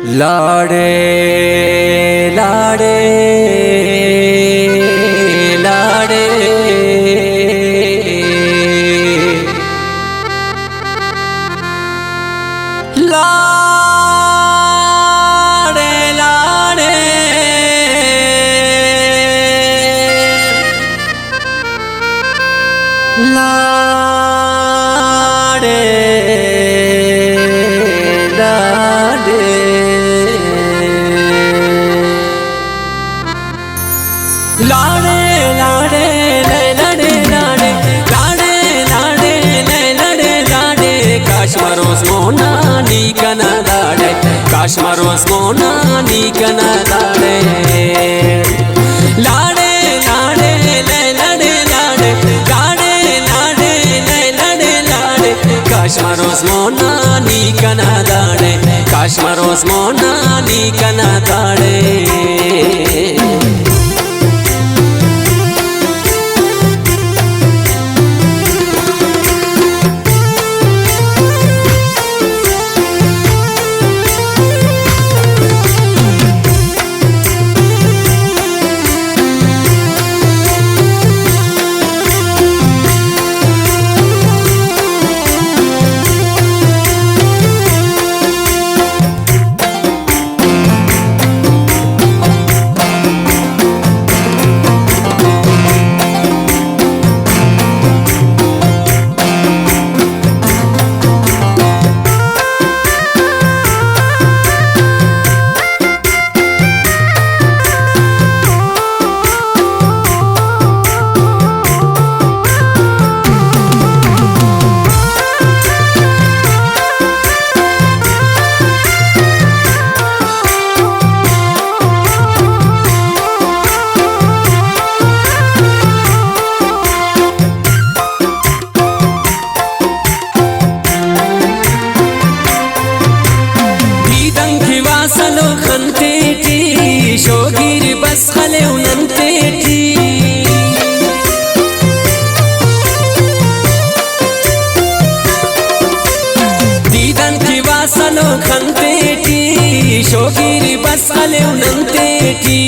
लाडे लाडे लाडे लाडे लाडे लाडे लाडे लाडे लाडे लाडे लाडे लाडे लाडे लाडे काश्मीरोस मोना नीकना लाडे काश्मीरोस मोना नीकना लाडे लाडे लाडे लाडे लाडे लाडे लाडे लाडे लाडे काश्मीरोस मोना नीकना लाडे काश्मीरोस मोना नीकना लाडे शोगिर बस खले उनंतेटी दीदन की वासलो खंतेटी शोगिर बस खले उनंतेटी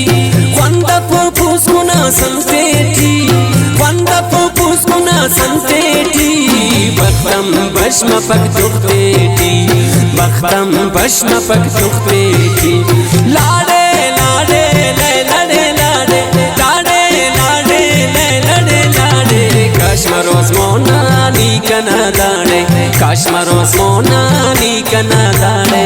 वंदपो पूस्कुना संतेटी वंदपो पूस्कुना संतेटी बख्तम भस्म पक दुखतेटी बख्तम भस्म पक दुखतेटी लाडे लाडे लाडे लाडे लाडे लाडे लाडे लाडे काश्मीरोस मोना नीकना लाडे काश्मीरोस मोना नीकना लाडे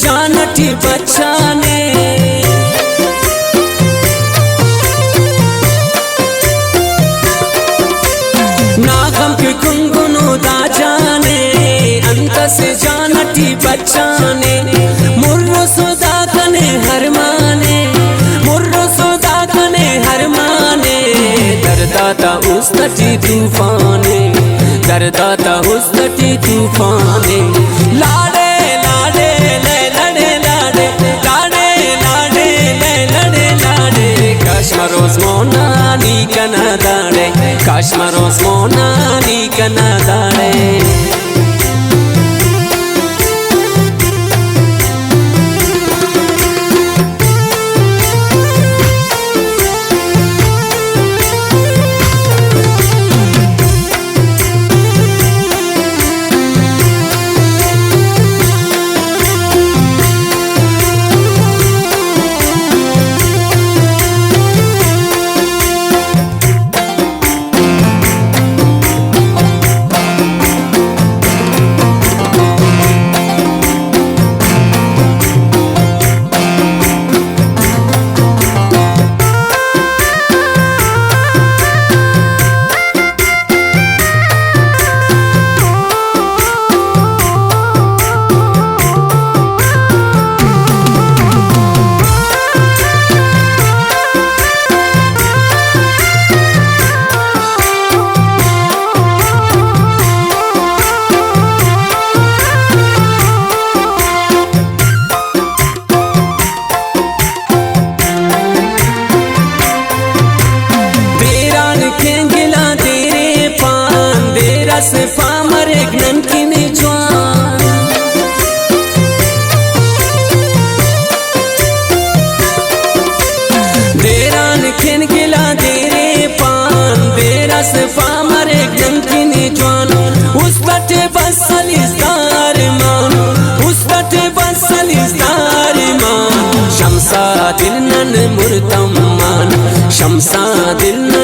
जानटी बचाने नागम के गुनगुनो दा जाने अंत से जानटी बचाने मुर्रो सुदा कने हरमाने मुर्रो सुदा कने हरमाने दरदाता उस्तटी तूफाने दरदाता उस्तटी तूफाने लाडे लाडे लाडे लाडे लाडे लाडे लाडे लाडे काश्मीरोस मोना नीकना लाडे काश्मीरोस मोना नीकना लाडे शमसा दिल